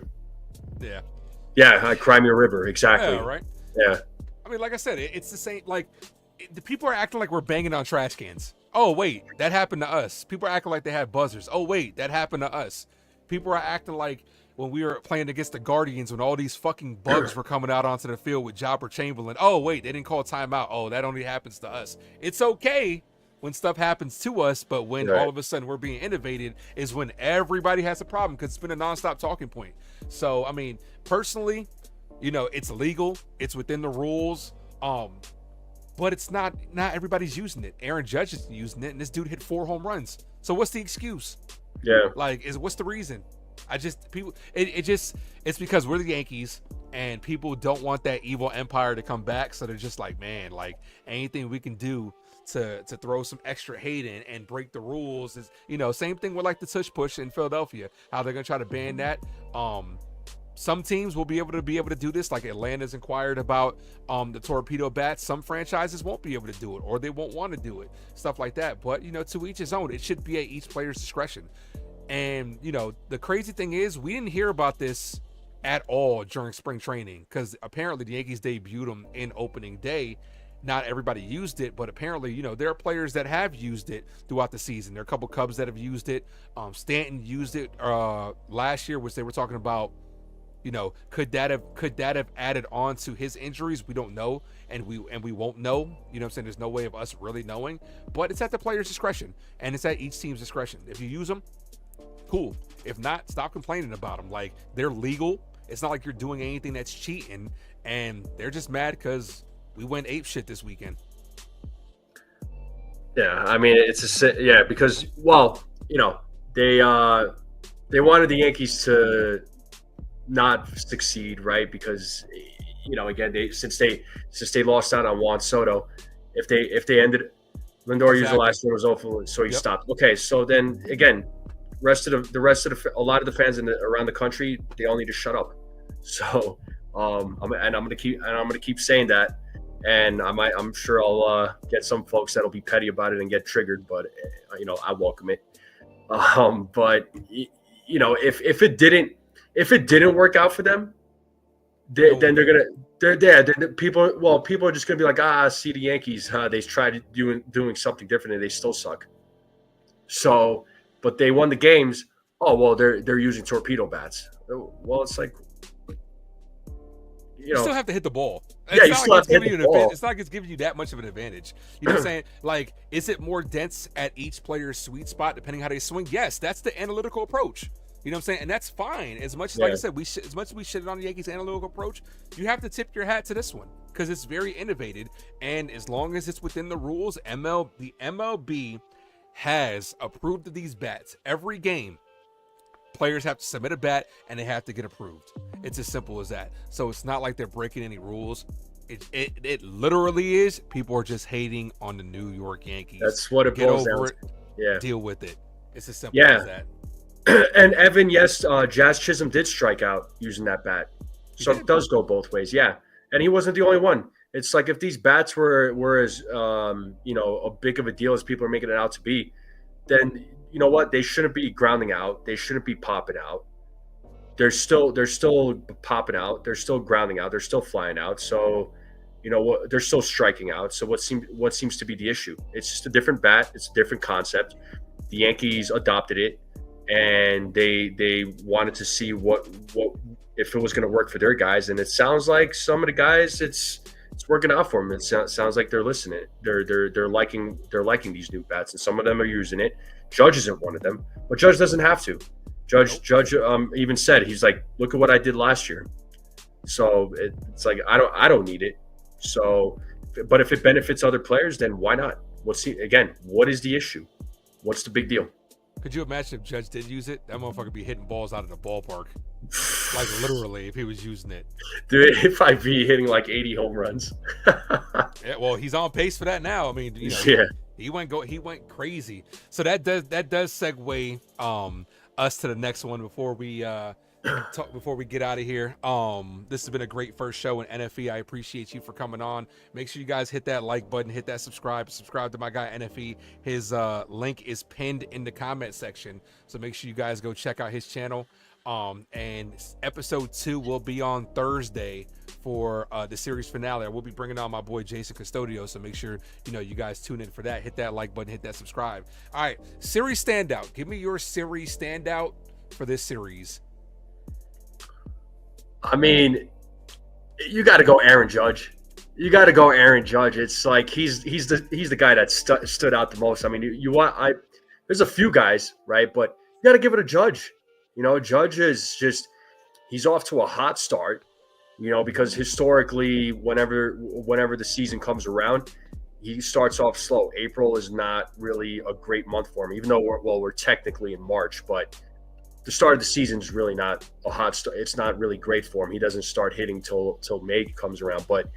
Yeah, Crimea River, exactly. Yeah, right. Yeah. I mean, like I said, it's the same. Like, the people are acting like we're banging on trash cans. Oh wait, that happened to us. People are acting like they had buzzers. Oh wait, that happened to us. People are acting like when we were playing against the Guardians, when all these fucking bugs were coming out onto the field with Jobber Chamberlain. Oh wait, they didn't call timeout. Oh, that only happens to us. It's okay when stuff happens to us, but when all of a sudden we're being innovated is when everybody has a problem, because it's been a nonstop talking point. So, I mean, personally, you know, it's legal, it's within the rules, but it's not everybody's using it. Aaron Judge is using it, and this dude hit 4 home runs. So what's the excuse? Yeah. Like, what's the reason? It's because we're the Yankees, and people don't want that evil empire to come back. So they're just like, man, like anything we can do to throw some extra hate in and break the rules is, you know, same thing with like the tush push in Philadelphia, how they're gonna try to ban that. Some teams will be able to do this, like Atlanta's inquired about the torpedo bats. Some franchises won't be able to do it, or they won't want to do it, stuff like that. But, you know, to each his own. It should be at each player's discretion. And, you know, the crazy thing is, we didn't hear about this at all during spring training, because apparently the Yankees debuted them in opening day. not everybody used it, but apparently, there are players that have used it throughout the season. There are a couple Cubs that have used it. Stanton used it last year, which they were talking about. Could that have added on to his injuries? We don't know, and we won't know. You know what I'm saying? There's no way of us really knowing, but it's at the player's discretion, and it's at each team's discretion. If you use them, cool. If not, stop complaining about them. Like, they're legal. It's not like you're doing anything that's cheating, and they're just mad because we went ape shit this weekend. Yeah, I mean, because they wanted the Yankees to not succeed, right? Because again, since they lost out on Juan Soto, if they ended, Lindor used the last one was over, so he stopped. Okay, so then again, a lot of the fans around the country, they all need to shut up. So I'm gonna keep saying that, and I'm sure I'll get some folks that'll be petty about it and get triggered, but I welcome it. But if it didn't work out for them, people are just gonna be like, see the Yankees, they tried doing something different and they still suck. So, but they won the games. Oh well, they're using torpedo bats. Well, it's like, you still have to hit the ball. Yeah, you still have to hit the ball. It's not like it's giving you that much of an advantage. You know what I'm saying? Like, is it more dense at each player's sweet spot depending how they swing? Yes, that's the analytical approach. You know what I'm saying? And that's fine. As much as, like I said, as much as we shitted on the Yankees' analytical approach, you have to tip your hat to this one because it's very innovative. And as long as it's within the rules, the MLB has approved of these bats. Every game, players have to submit a bat and they have to get approved. It's as simple as that. So it's not like they're breaking any rules. It literally is. People are just hating on the New York Yankees. That's what it boils down to. Yeah. Deal with it. It's as simple as that. And Evan, yes, Jazz Chisholm did strike out using that bat. So it does go both ways, yeah. And he wasn't the only one. It's like if these bats were as a big of a deal as people are making it out to be, then you know what? They shouldn't be grounding out. They shouldn't be popping out. They're still popping out. They're still grounding out. They're still flying out. So, they're still striking out. So what seems to be the issue? It's just a different bat. It's a different concept. The Yankees adopted it, and they wanted to see what if it was going to work for their guys. And it sounds like some of the guys, it's working out for them. It sounds like they're listening. They're liking these new bats, and some of them are using it. Judge isn't one of them, but Judge doesn't have to. Judge even said, he's like, look at what I did last year. So it's like I don't need it. So, but if it benefits other players, then why not? What is the issue? What's the big deal? Could you imagine if Judge did use it? That motherfucker be hitting balls out of the ballpark. Like literally, if he was using it. Dude, if I'd be hitting like 80 home runs. Yeah, well, he's on pace for that now. I mean, he went crazy. So that does segue us to the next one before we get out of here. This has been a great first show in NFE. I appreciate you for coming on. Make sure you guys hit that like button, hit that subscribe to my guy NFE. His link is pinned in the comment section, so make sure you guys go check out his channel. And episode 2 will be on Thursday for the series finale. I will be bringing on my boy Jason Custodio, so make sure you guys tune in for that. Hit that like button, hit that subscribe. All right, series standout. Give me your series standout for this series. I mean, you got to go Aaron Judge. It's like he's the guy that stood out the most. I mean, there's a few guys, right? But you got to give it a Judge. Judge is he's off to a hot start, because historically, whenever the season comes around, he starts off slow. April is not really a great month for him, even though we're technically in March, but the start of the season is really not a hot start. It's not really great for him. He doesn't start hitting till May comes around. But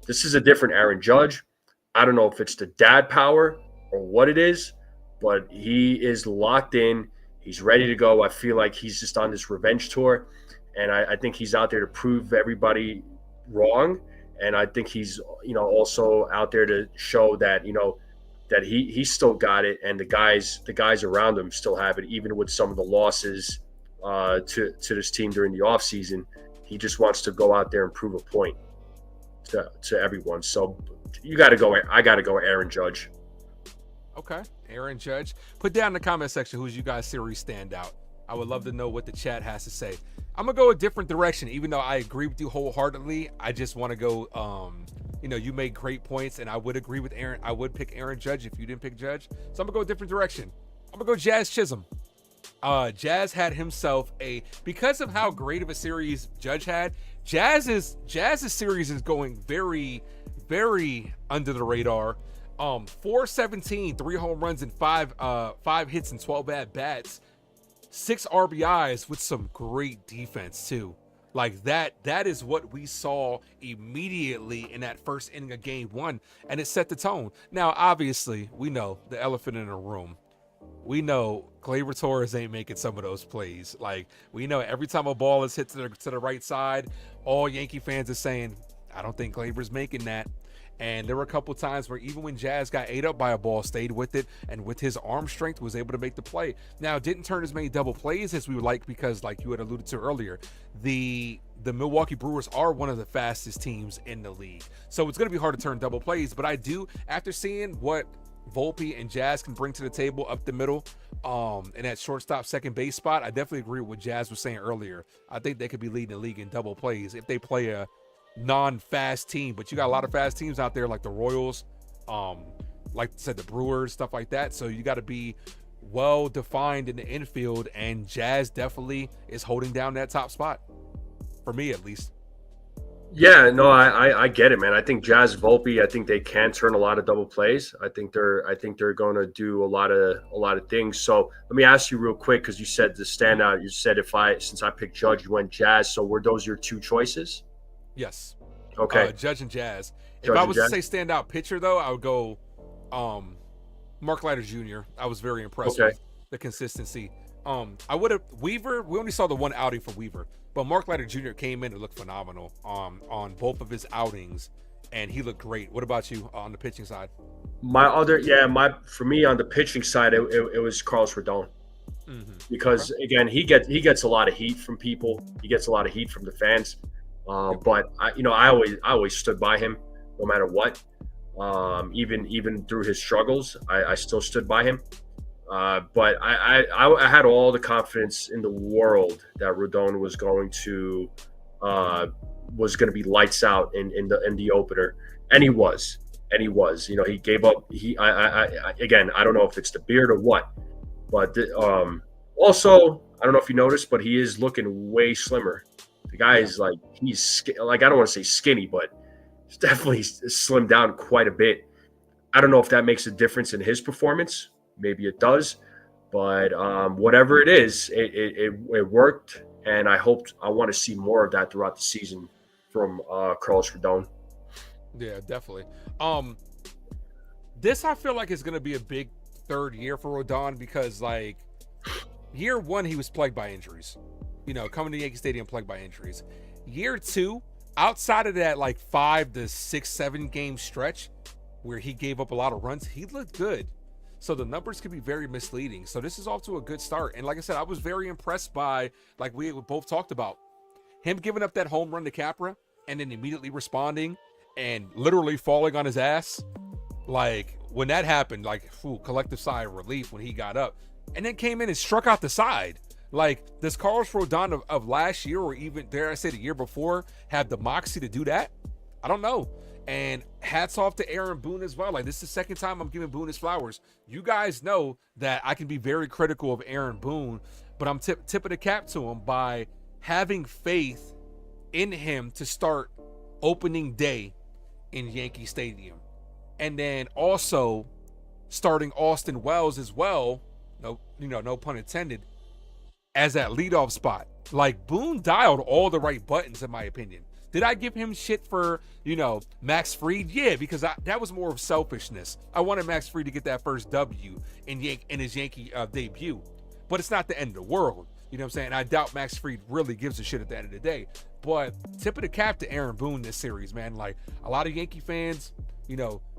this is a different Aaron Judge. I don't know if it's the dad power or what it is, but he is locked in. He's ready to go. I feel like he's just on this revenge tour, and I think he's out there to prove everybody wrong. And I think he's also out there to show that that he still got it, and the guys around him still have it, even with some of the losses to this team during the offseason. He just wants to go out there and prove a point to everyone. So you got to go. I got to go Aaron Judge. Okay, Aaron Judge. Put down in the comment section who's you guys' series standout. I would love to know what the chat has to say. I'm gonna go a different direction, even though I agree with you wholeheartedly. I just want to go. You made great points, and I would agree with Aaron. I would pick Aaron Judge if you didn't pick Judge. So I'm gonna go a different direction. I'm gonna go Jazz Chisholm. Jazz had himself because of how great of a series Judge had. Jazz's series is going very, very under the radar. 417, 3 home runs and 5 hits and 12 at bats, 6 RBIs with some great defense too. Like that is what we saw immediately in that first inning of game 1, and it set the tone. Now, obviously, we know the elephant in the room. We know Gleyber Torres ain't making some of those plays. Like, we know every time a ball is hit to the right side, all Yankee fans are saying, I don't think Gleyber's making that. And there were a couple times where even when Jazz got ate up by a ball, stayed with it, and with his arm strength was able to make the play. Now, didn't turn as many double plays as we would like because, like you had alluded to earlier, the Milwaukee Brewers are one of the fastest teams in the league. So it's going to be hard to turn double plays. But I do, after seeing what Volpe and Jazz can bring to the table up the middle, in that shortstop second base spot, I definitely agree with what Jazz was saying earlier. I think they could be leading the league in double plays if they play a non-fast team. But you got a lot of fast teams out there like the Royals, like I said, the Brewers, stuff like that. So you got to be well defined in the infield, and Jazz definitely is holding down that top spot for me, at least. Yeah, no, I get it, man. I think Jazz, Volpe, I think they can turn a lot of double plays. I think they're going to do a lot of things. So let me ask you real quick, because you said the standout. You said since I picked Judge, you went Jazz. So were those your 2 choices? Yes. Okay. Judge and Jazz. Judge if I was to say standout pitcher, though, I would go Mark Leiter Jr. I was very impressed with the consistency. I would have Weaver. We only saw the one outing from Weaver, but Mark Leiter Jr. came in and looked phenomenal on both of his outings, and he looked great. What about you on the pitching side? For me on the pitching side, it was Carlos Rodon. Mm-hmm. Because again, he gets a lot of heat from people. He gets a lot of heat from the fans. But I always stood by him no matter what. Even through his struggles, I still stood by him. But I had all the confidence in the world that Rodon was going to be lights out in the opener, and he was. He gave up. Again, I don't know if it's the beard or what, but also I don't know if you noticed, but he is looking way slimmer. The guy is he's I don't want to say skinny, but he's definitely slimmed down quite a bit. I don't know if that makes a difference in his performance. Maybe it does, but whatever it is, it worked, and I want to see more of that throughout the season from Carlos Rodon. Yeah, definitely. This I feel like is going to be a big third year for Rodon because year 1 he was plagued by injuries. Coming to Yankee Stadium plagued by injuries. Year 2, outside of that 5 to 6, 7 game stretch where he gave up a lot of runs, he looked good. So the numbers could be very misleading. So this is off to a good start. And like I said, I was very impressed by, like we both talked about, him giving up that home run to Capra and then immediately responding and literally falling on his ass. When that happened, collective sigh of relief when he got up and then came in and struck out the side. Does Carlos Rodon of last year, or even dare I say the year before, have the moxie to do that? I don't know. And hats off to Aaron Boone as well. This is the second time I'm giving Boone his flowers. You guys know that I can be very critical of Aaron Boone, but I'm tipping the cap to him by having faith in him to start opening day in Yankee Stadium. And then also starting Austin Wells as well, no pun intended, as that leadoff spot. Boone dialed all the right buttons, in my opinion. Did I give him shit for, Max Fried? Yeah, because that was more of selfishness. I wanted Max Fried to get that first W in his Yankee debut. But it's not the end of the world. You know what I'm saying? I doubt Max Fried really gives a shit at the end of the day. But tip of the cap to Aaron Boone this series, man. A lot of Yankee fans,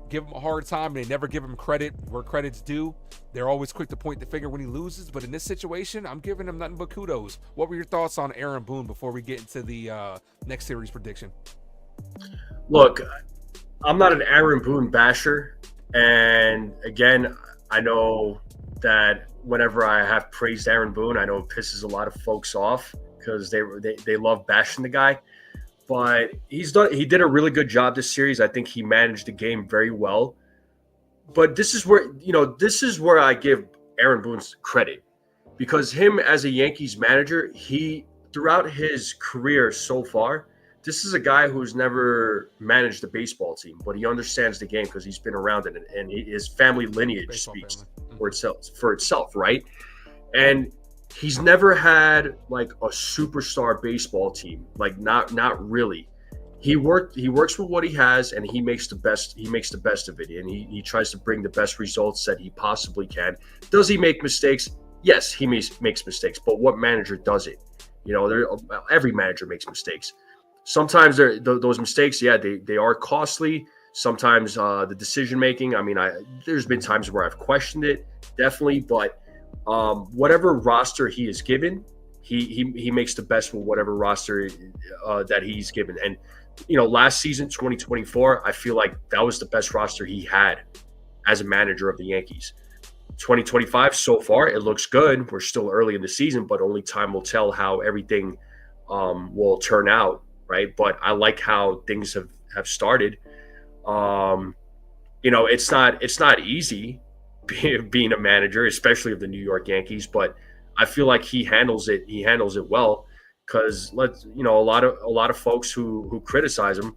give him a hard time. They never give him credit where credit's due. They're always quick to point the finger when he loses. But in this situation, I'm giving him nothing but kudos. What were your thoughts on Aaron Boone before we get into the next series prediction? Look, I'm not an Aaron Boone basher, and again, I know that whenever I have praised Aaron Boone, I know it pisses a lot of folks off because they love bashing the guy. But he did a really good job this series. I think he managed the game very well. But this is where I give Aaron Boone's credit, because him as a Yankees manager, he throughout his career so far, this is a guy who's never managed a baseball team, but he understands the game because he's been around it, and his family lineage Baseball speaks family. for itself, right? And he's never had like a superstar baseball team, like not really. He works with what he has, and he makes the best of it, and he tries to bring the best results that he possibly can. Does he make mistakes? Yes, he makes mistakes, but what manager does it? Every manager makes mistakes. Sometimes those mistakes, yeah, they are costly. Sometimes the decision making, I mean, there's been times where I've questioned it, definitely, but whatever roster he is given, he makes the best with whatever roster that he's given. And last season, 2024, I feel like that was the best roster he had as a manager of the Yankees. 2025 so far, it looks good. We're still early in the season, but only time will tell how everything will turn out, right? But I like how things have started. It's not easy being a manager, especially of the New York Yankees, but I feel like he handles it well, because a lot of folks who criticize him,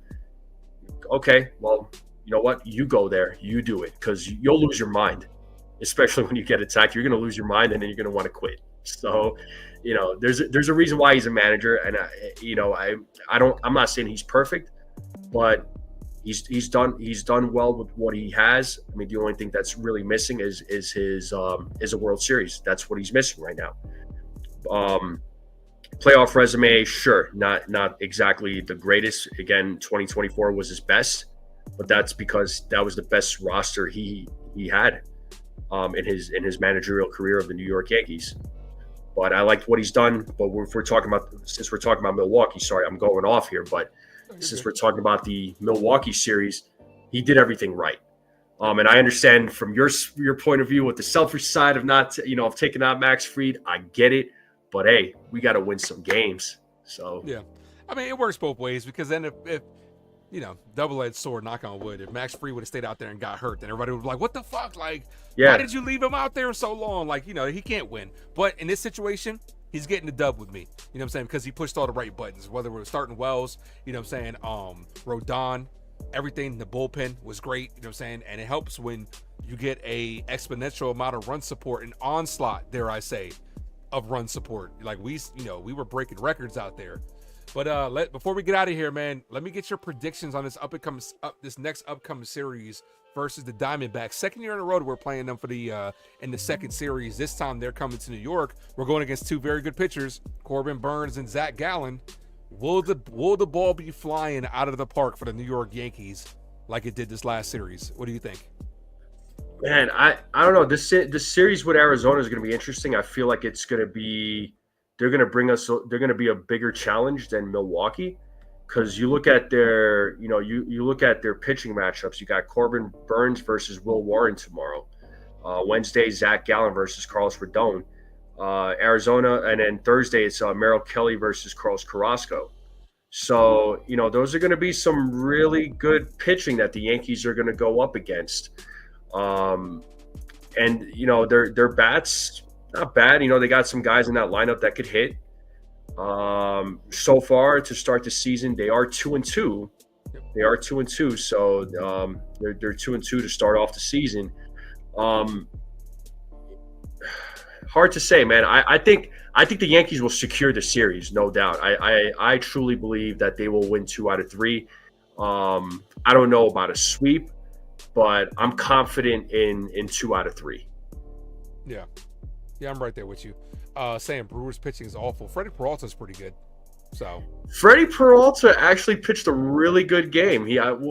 okay, well, you know what, you go there, you do it, because you'll lose your mind, especially when you get attacked. You're going to lose your mind, and then you're going to want to quit. So there's a reason why he's a manager, and I'm not saying he's perfect, but he's done well with what he has. I mean, the only thing that's really missing is a World Series. That's what he's missing right now. Playoff resume, sure, not exactly the greatest. Again, 2024 was his best, but that's because that was the best roster he had in his managerial career of the New York Yankees. But I liked what he's done. But since we're talking about Milwaukee, sorry, I'm going off here, but since we're talking about the Milwaukee series, he did everything right. And I understand from your point of view with the selfish side of of taking out Max Fried. I get it, but hey, we got to win some games. So Yeah, I mean, it works both ways, because then if double-edged sword, knock on wood, if Max Fried would have stayed out there and got hurt, then everybody would be like, what the fuck? Like, why did you leave him out there so long? Like, he can't win. But in this situation, he's getting the dub with me. You know what I'm saying? Because he pushed all the right buttons, whether we're starting Wells, Rodon, everything, the bullpen was great, you know what I'm saying? And it helps when you get a exponential amount of run support, an onslaught, dare I say, of run support. Like we were breaking records out there. But before we get out of here, man, let me get your predictions on this next upcoming series versus the Diamondbacks. Second year in a row that we're playing them for in the second series. This time they're coming to New York. We're going against two very good pitchers, Corbin Burnes and Zach Gallen. Will the ball be flying out of the park for the New York Yankees like it did this last series? What do you think? Man, I don't know. This series with Arizona is going to be interesting. I feel like it's going to be they're going to be a bigger challenge than Milwaukee, because you look at their you look at their pitching matchups. You got Corbin Burnes versus Will Warren tomorrow. Wednesday, Zach Gallen versus Carlos Rodon. Arizona, and then Thursday it's Merrill Kelly versus Carlos Carrasco. So those are going to be some really good pitching that the Yankees are going to go up against. And their bats, not bad. They got some guys in that lineup that could hit. So far to start the season, they are 2-2. They are 2-2. So they're 2-2 to start off the season. Hard to say, man. I think the Yankees will secure the series, no doubt. I truly believe that they will win 2 out of 3. I don't know about a sweep, but I'm confident in 2 out of 3. Yeah, I'm right there with you. Saying Brewers pitching is awful. Freddie Peralta's pretty good. So Freddie Peralta actually pitched a really good game.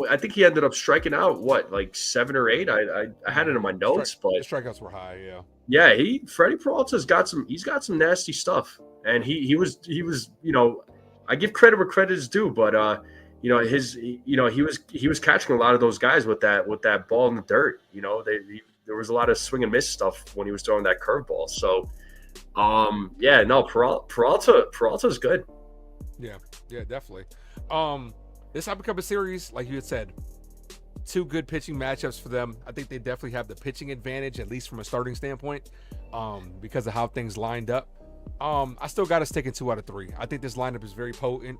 I think he ended up striking out like 7 or 8. I had it in my notes, but the strikeouts were high. Yeah. Yeah, Freddie Peralta's got some nasty stuff, and he was I give credit where credit is due, but he was catching a lot of those guys with that ball in the dirt. There was a lot of swing and miss stuff when he was throwing that curveball. So, Peralta's good. Yeah, definitely. This upcoming series, like you had said, 2 good pitching matchups for them. I think they definitely have the pitching advantage, at least from a starting standpoint, because of how things lined up. I still got us taking 2 out of 3. I think this lineup is very potent.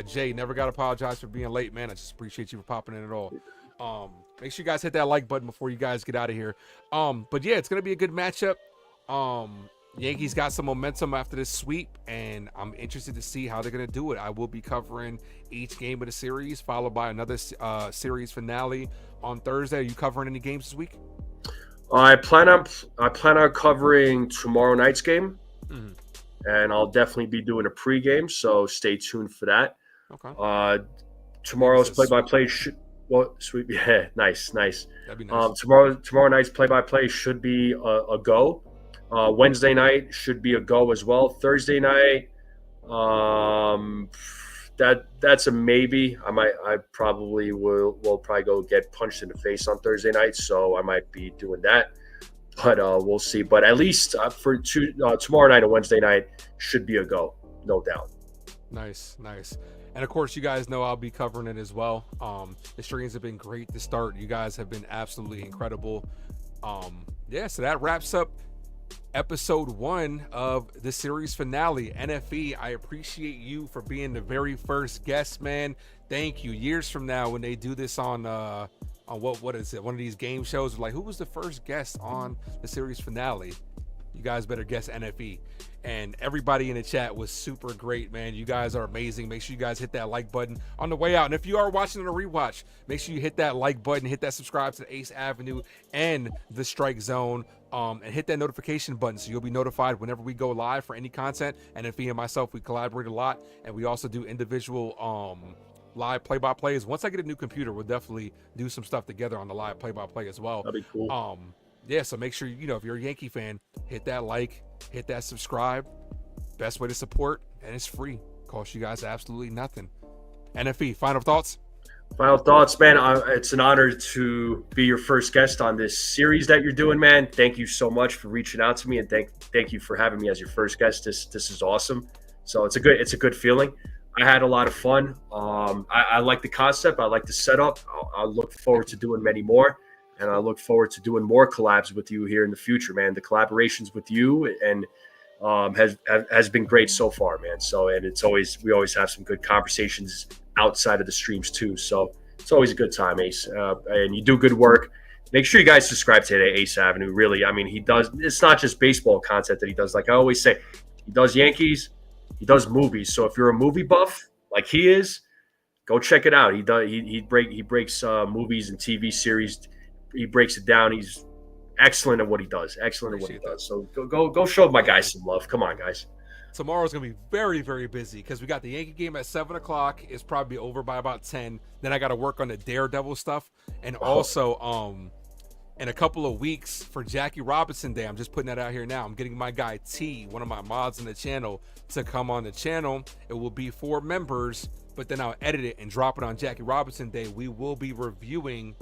Jay, never got to apologize for being late, man. I just appreciate you for popping in at all. Make sure you guys hit that like button before you guys get out of here. But yeah, it's going to be a good matchup. Yankees got some momentum after this sweep, and I'm interested to see how they're going to do it. I will be covering each game of the series, followed by another series finale on Thursday. Are you covering any games this week? I plan on covering tomorrow night's game, and I'll definitely be doing a pregame, so stay tuned for that. Okay. Tomorrow's play-by-play sweet. Yeah, nice. That'd be nice. Tomorrow night's play-by-play should be a go. Wednesday night should be a go as well. Thursday night, that's a maybe. I probably will probably go get punched in the face on Thursday night, so I might be doing that. But we'll see. But at least for tomorrow night and Wednesday night should be a go, no doubt. Nice. And of course, you guys know I'll be covering it as well. The streams have been great to start. You guys have been absolutely incredible. So that wraps up episode 1 of the series finale. NFE, I appreciate you for being the very first guest, man. Thank you. Years from now, when they do this on what is it? One of these game shows, like, who was the first guest on the series finale? You guys better guess NFE. And everybody in the chat was super great, man. You guys are amazing. Make sure you guys hit that like button on the way out. And if you are watching on a rewatch, make sure you hit that like button, hit that subscribe to the Ace Avenue and the Strikezone, and hit that notification button so you'll be notified whenever we go live for any content. And NFE and myself, we collaborate a lot, and we also do individual live play-by-plays. Once I get a new computer, we'll definitely do some stuff together on the live play-by-play as well. That'd be cool. So make sure, if you're a Yankee fan, hit that like, hit that subscribe. Best way to support, and it's free. Costs you guys absolutely nothing. NFE, final thoughts? Final thoughts, man. It's an honor to be your first guest on this series that you're doing, man. Thank you so much for reaching out to me, and thank you for having me as your first guest. This is awesome. So it's a good feeling. I had a lot of fun. I like the concept. I like the setup. I look forward to doing many more. And I look forward to doing more collabs with you here in the future, man. The collaborations with you and has been great so far, man. So, and we always have some good conversations outside of the streams too. So it's always a good time, Ace. And you do good work. Make sure you guys subscribe to the Ace Avenue. Really, I mean, it's not just baseball content that he does. Like I always say, he does Yankees, he does movies. So if you're a movie buff like he is, go check it out. He breaks movies and TV series. He breaks it down. He's excellent at what he does. So go show my guys some love. Come on, guys. Tomorrow's going to be very, very busy because we got the Yankee game at 7 o'clock. It's probably over by about 10. Then I got to work on the Daredevil stuff. And also, in a couple of weeks for Jackie Robinson Day, I'm just putting that out here now. I'm getting my guy T, one of my mods in the channel, to come on the channel. It will be for members, but then I'll edit it and drop it on Jackie Robinson Day. We will be reviewing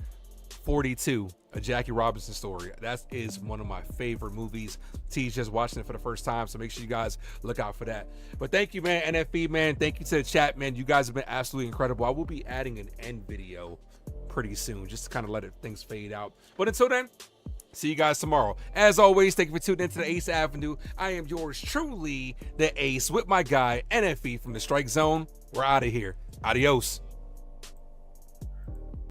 42, a Jackie Robinson story. That is one of my favorite movies. T's just watching it for the first time, so make sure you guys look out for that. But thank you, man, NFE, man. Thank you to the chat, man. You guys have been absolutely incredible. I will be adding an end video pretty soon, just to kind of let things fade out. But until then, see you guys tomorrow. As always, thank you for tuning into the Ace Avenue. I am yours truly, the Ace, with my guy NFE from the Strike Zone. We're out of here. Adios.